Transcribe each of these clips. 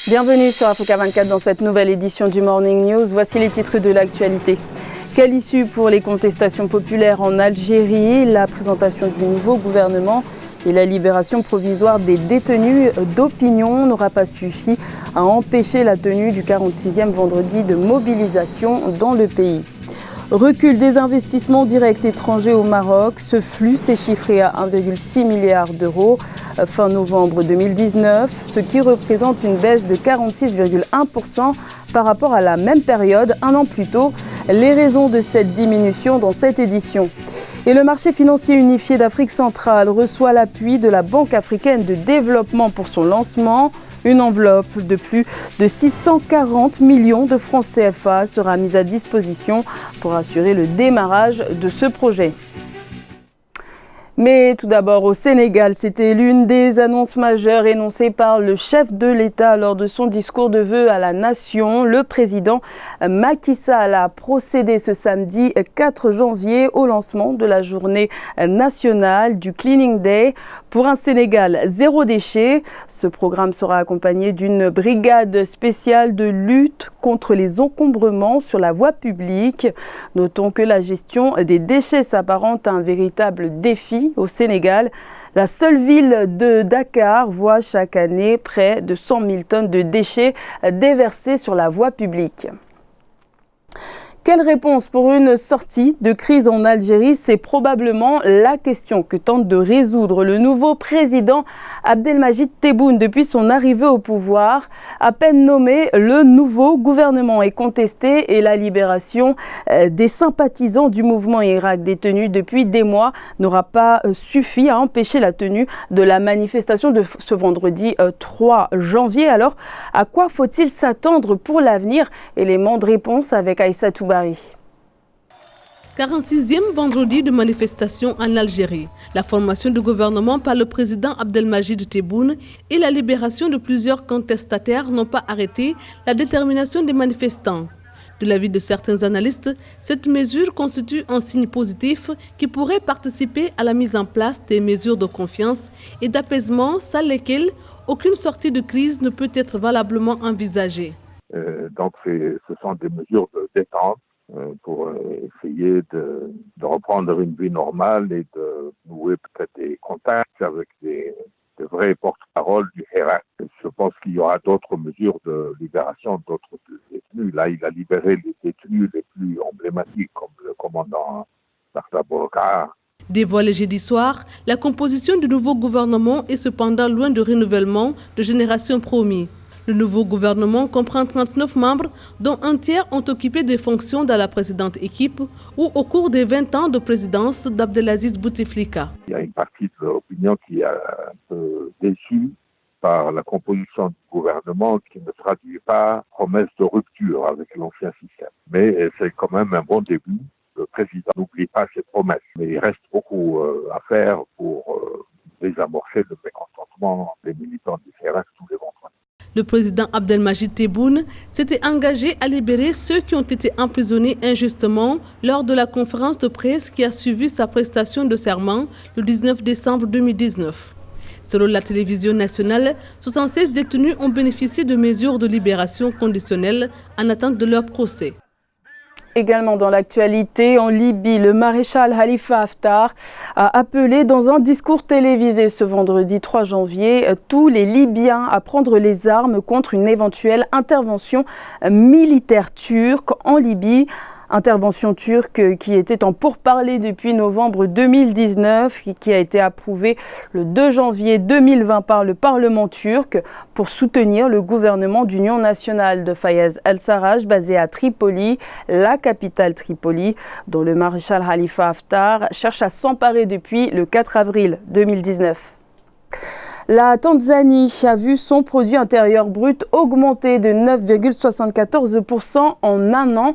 Bienvenue sur Africa 24 dans cette nouvelle édition du Morning News. Voici les titres de l'actualité. Quelle issue pour les contestations populaires en Algérie? La présentation du nouveau gouvernement et la libération provisoire des détenus d'opinion n'aura pas suffi à empêcher la tenue du 46e vendredi de mobilisation dans le pays. Recul des investissements directs étrangers au Maroc. Ce flux s'est chiffré à 1,6 milliard d'euros fin novembre 2019, ce qui représente une baisse de 46,1% par rapport à la même période un an plus tôt. Les raisons de cette diminution dans cette édition. Et le marché financier unifié d'Afrique centrale reçoit l'appui de la Banque africaine de développement pour son lancement. Une enveloppe de plus de 640 millions de francs CFA sera mise à disposition pour assurer le démarrage de ce projet. Mais tout d'abord, au Sénégal, c'était l'une des annonces majeures énoncées par le chef de l'État lors de son discours de vœux à la nation. Le président Macky Sall a procédé ce samedi 4 janvier au lancement de la journée nationale du Cleaning Day pour un Sénégal zéro déchet. Ce programme sera accompagné d'une brigade spéciale de lutte contre les encombrements sur la voie publique. Notons que la gestion des déchets s'apparente à un véritable défi au Sénégal. La seule ville de Dakar voit chaque année près de 100 000 tonnes de déchets déversés sur la voie publique. Quelle réponse pour une sortie de crise en Algérie? C'est probablement la question que tente de résoudre le nouveau président Abdelmajid Tebboune depuis son arrivée au pouvoir. À peine nommé, le nouveau gouvernement est contesté et la libération des sympathisants du mouvement Irak détenus depuis des mois n'aura pas suffi à empêcher la tenue de la manifestation de ce vendredi 3 janvier. Alors, à quoi faut-il s'attendre pour l'avenir? Élément de réponse avec Aïssatou Bari. 46e vendredi de manifestation en Algérie. La formation du gouvernement par le président Abdelmajid Tebboune et la libération de plusieurs contestataires n'ont pas arrêté la détermination des manifestants. De l'avis de certains analystes, cette mesure constitue un signe positif qui pourrait participer à la mise en place des mesures de confiance et d'apaisement sans lesquelles aucune sortie de crise ne peut être valablement envisagée. Donc ce sont des mesures de détente pour essayer de reprendre une vie normale et de nouer peut-être des contacts avec des vrais porte-paroles du Hirak. Je pense qu'il y aura d'autres mesures de libération d'autres détenus. Là, il a libéré les détenus les plus emblématiques, comme le commandant Barta Boubacar. Dévoilé jeudi soir, la composition du nouveau gouvernement est cependant loin de renouvellement de génération promis. Le nouveau gouvernement comprend 39 membres, dont un tiers ont occupé des fonctions dans la précédente équipe ou au cours des 20 ans de présidence d'Abdelaziz Bouteflika. Il y a une partie de l'opinion qui est un peu déçue par la composition du gouvernement qui ne traduit pas promesse de rupture avec l'ancien système. Mais c'est quand même un bon début. Le président n'oublie pas ses promesses, mais il reste beaucoup à faire pour désamorcer le mécontentement des militants du Hirak tous les vendredis. Le président Abdelmajid Tebboune s'était engagé à libérer ceux qui ont été emprisonnés injustement lors de la conférence de presse qui a suivi sa prestation de serment le 19 décembre 2019. Selon la télévision nationale, 76 détenus ont bénéficié de mesures de libération conditionnelles en attente de leur procès. Également dans l'actualité, en Libye, le maréchal Khalifa Haftar a appelé dans un discours télévisé ce vendredi 3 janvier tous les Libyens à prendre les armes contre une éventuelle intervention militaire turque en Libye. Intervention turque qui était en pourparlers depuis novembre 2019 et qui a été approuvée le 2 janvier 2020 par le Parlement turc pour soutenir le gouvernement d'union nationale de Fayez al-Sarraj basé à Tripoli, la capitale Tripoli, dont le maréchal Khalifa Haftar cherche à s'emparer depuis le 4 avril 2019. La Tanzanie a vu son produit intérieur brut augmenter de 9,74% en un an,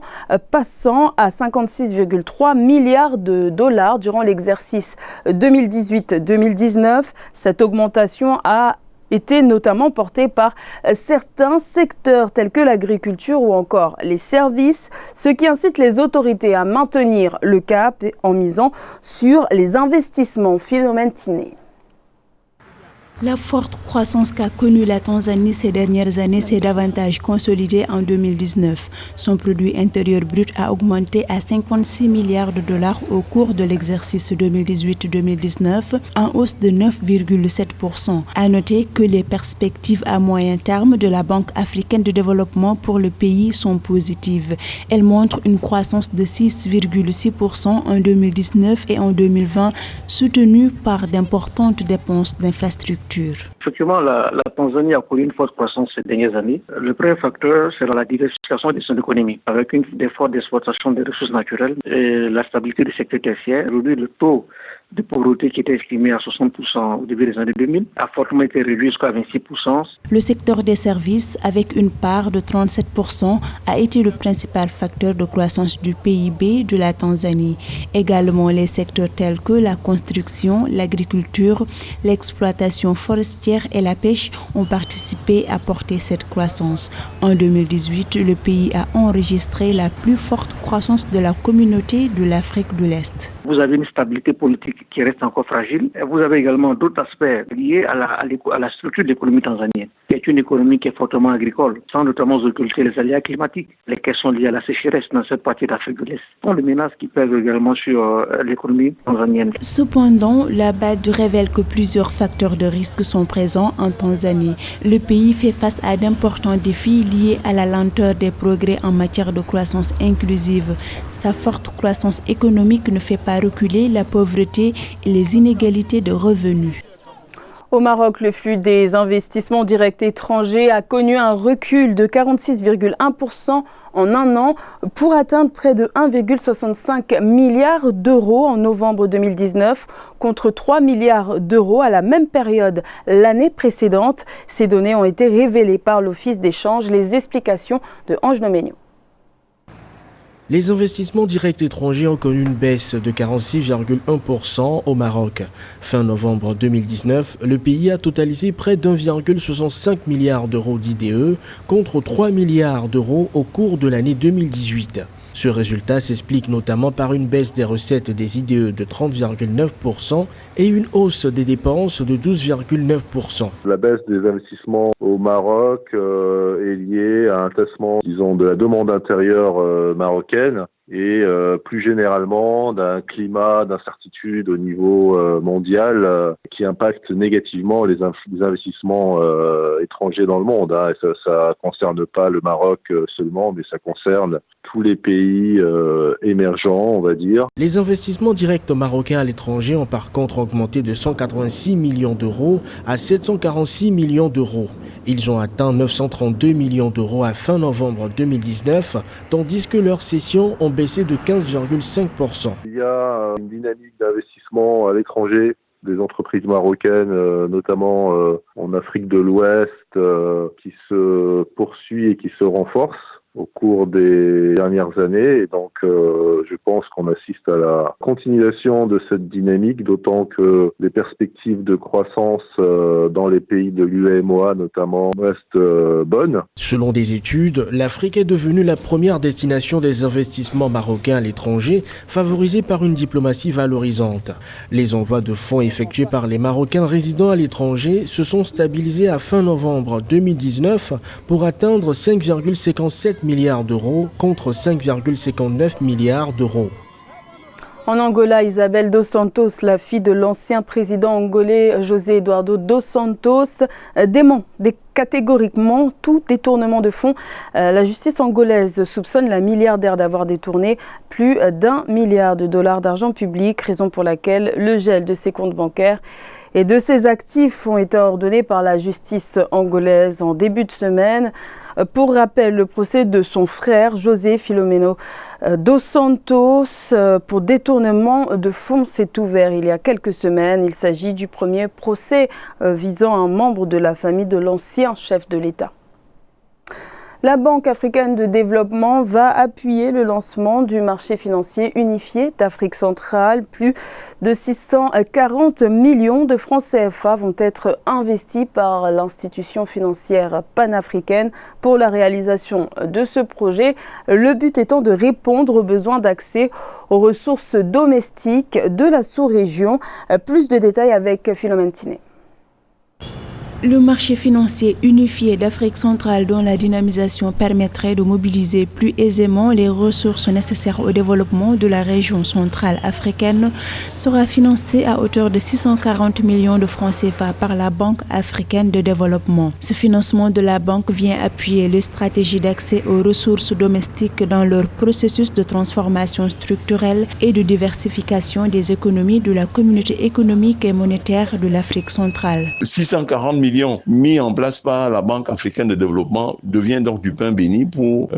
passant à 56,3 milliards de dollars durant l'exercice 2018-2019. Cette augmentation a été notamment portée par certains secteurs tels que l'agriculture ou encore les services, ce qui incite les autorités à maintenir le cap en misant sur les investissements. Philomène Tiné. La forte croissance qu'a connue la Tanzanie ces dernières années s'est davantage consolidée en 2019. Son produit intérieur brut a augmenté à 56 milliards de dollars au cours de l'exercice 2018-2019, en hausse de 9,7%. À noter que les perspectives à moyen terme de la Banque africaine de développement pour le pays sont positives. Elles montrent une croissance de 6,6% en 2019 et en 2020, soutenue par d'importantes dépenses d'infrastructures. Effectivement, la Tanzanie a connu une forte croissance ces dernières années. Le premier facteur sera la diversification de son économie, avec des fortes exportations des ressources naturelles et la stabilité du secteur tertiaire. Aujourd'hui, le taux de pauvreté qui était estimé à 60% au début des années 2000 a fortement été réduit jusqu'à 26%. Le secteur des services, avec une part de 37%, a été le principal facteur de croissance du PIB de la Tanzanie. Également, les secteurs tels que la construction, l'agriculture, l'exploitation forestière et la pêche ont participé à porter cette croissance. En 2018, le pays a enregistré la plus forte croissance de la communauté de l'Afrique de l'Est. Vous avez une stabilité politique qui reste encore fragile. Vous avez également d'autres aspects liés à la structure de l'économie tanzanienne, qui est une économie qui est fortement agricole, sans notamment occulter les aléas climatiques, les questions liées à la sécheresse dans cette partie d'Afrique de l'Est. Ce sont des menaces qui pèsent également sur l'économie tanzanienne. Cependant, la BAD révèle que plusieurs facteurs de risque sont présents en Tanzanie. Le pays fait face à d'importants défis liés à la lenteur des progrès en matière de croissance inclusive. Sa forte croissance économique ne fait pas reculer la pauvreté et les inégalités de revenus. Au Maroc, le flux des investissements directs étrangers a connu un recul de 46,1% en un an pour atteindre près de 1,65 milliard d'euros en novembre 2019 contre 3 milliards d'euros à la même période l'année précédente. Ces données ont été révélées par l'Office d'échange. Les explications de Ange Noménio. Les investissements directs étrangers ont connu une baisse de 46,1% au Maroc. Fin novembre 2019, le pays a totalisé près d'1,65 milliard d'euros d'IDE contre 3 milliards d'euros au cours de l'année 2018. Ce résultat s'explique notamment par une baisse des recettes des IDE de 30,9% et une hausse des dépenses de 12,9%. La baisse des investissements au Maroc est liée à un tassement, de la demande intérieure marocaine et plus généralement d'un climat d'incertitude au niveau mondial qui impacte négativement les investissements étrangers dans le monde. Et ça concerne pas le Maroc seulement, mais ça concerne tous les pays émergents, on va dire. Les investissements directs marocains à l'étranger ont par contre augmenté de 186 millions d'euros à 746 millions d'euros. Ils ont atteint 932 millions d'euros à fin novembre 2019, tandis que leurs cessions ont baissé de 15,5%. Il y a une dynamique d'investissement à l'étranger des entreprises marocaines, notamment en Afrique de l'Ouest, qui se poursuit et qui se renforce au cours des dernières années. Et donc, je pense qu'on assiste à la continuation de cette dynamique, d'autant que les perspectives de croissance dans les pays de l'UEMOA, notamment, restent bonnes. Selon des études, l'Afrique est devenue la première destination des investissements marocains à l'étranger, favorisée par une diplomatie valorisante. Les envois de fonds effectués par les Marocains résidant à l'étranger se sont stabilisés à fin novembre 2019 pour atteindre 5,57 milliards d'euros contre 5,59 milliards d'euros. En Angola, Isabel dos Santos, la fille de l'ancien président angolais José Eduardo dos Santos, dément catégoriquement tout détournement de fonds. La justice angolaise soupçonne la milliardaire d'avoir détourné plus d'1 milliard de dollars d'argent public, raison pour laquelle le gel de ses comptes bancaires et de ses actifs ont été ordonnés par la justice angolaise en début de semaine. Pour rappel, le procès de son frère José Filomeno dos Santos pour détournement de fonds s'est ouvert il y a quelques semaines. Il s'agit du premier procès visant un membre de la famille de l'ancien chef de l'État. La Banque africaine de développement va appuyer le lancement du marché financier unifié d'Afrique centrale. Plus de 640 millions de francs CFA vont être investis par l'institution financière panafricaine pour la réalisation de ce projet. Le but étant de répondre aux besoins d'accès aux ressources domestiques de la sous-région. Plus de détails avec Philomène Tiné. Le marché financier unifié d'Afrique centrale, dont la dynamisation permettrait de mobiliser plus aisément les ressources nécessaires au développement de la région centrale africaine, sera financé à hauteur de 640 millions de francs CFA par la Banque africaine de développement. Ce financement de la banque vient appuyer les stratégies d'accès aux ressources domestiques dans leur processus de transformation structurelle et de diversification des économies de la communauté économique et monétaire de l'Afrique centrale. 640 millions mis en place par la Banque africaine de développement devient donc du pain béni pour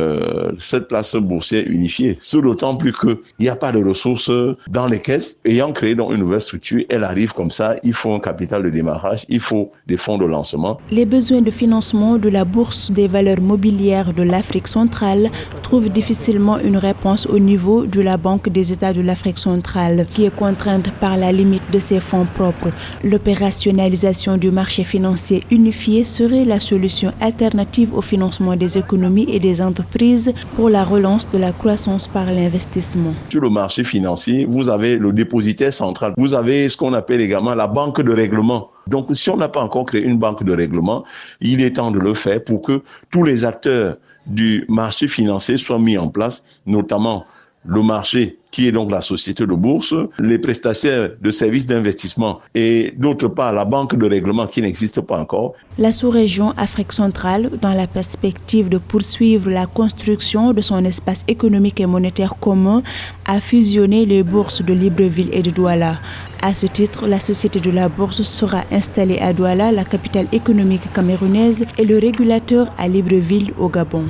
cette place boursière unifiée. Ce d'autant plus qu'il n'y a pas de ressources dans les caisses. Ayant créé donc une nouvelle structure, elle arrive comme ça, il faut un capital de démarrage, il faut des fonds de lancement. Les besoins de financement de la Bourse des valeurs mobilières de l'Afrique centrale trouvent difficilement une réponse au niveau de la Banque des États de l'Afrique centrale, qui est contrainte par la limite de ses fonds propres. L'opérationnalisation du marché financier unifié serait la solution alternative au financement des économies et des entreprises pour la relance de la croissance par l'investissement. Sur le marché financier, vous avez le dépositaire central, vous avez ce qu'on appelle également la banque de règlement. Donc, si on n'a pas encore créé une banque de règlement, il est temps de le faire pour que tous les acteurs du marché financier soient mis en place, notamment le marché qui est donc la société de bourse, les prestataires de services d'investissement et d'autre part la banque de règlement qui n'existe pas encore. La sous-région Afrique centrale, dans la perspective de poursuivre la construction de son espace économique et monétaire commun, a fusionné les bourses de Libreville et de Douala. À ce titre, la société de la bourse sera installée à Douala, la capitale économique camerounaise, et le régulateur à Libreville au Gabon.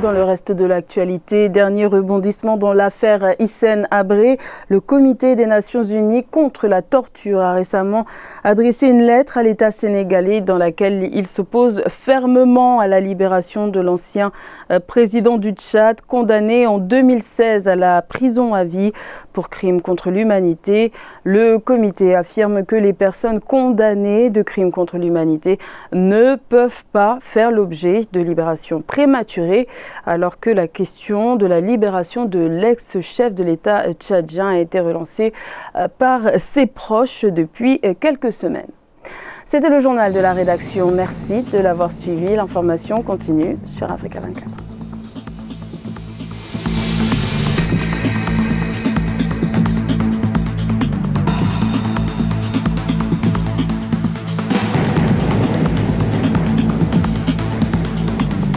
Dans le reste de l'actualité, dernier rebondissement dans l'affaire Hissène Habré. Le Comité des Nations Unies contre la torture a récemment adressé une lettre à l'État sénégalais dans laquelle il s'oppose fermement à la libération de l'ancien président du Tchad, condamné en 2016 à la prison à vie pour crimes contre l'humanité. Le comité affirme que les personnes condamnées de crimes contre l'humanité ne peuvent pas faire l'objet de libération prématurée, alors que la question de la libération de l'ex-chef de l'État tchadien a été relancée par ses proches depuis quelques semaines. C'était le journal de la rédaction. Merci de l'avoir suivi. L'information continue sur Africa 24.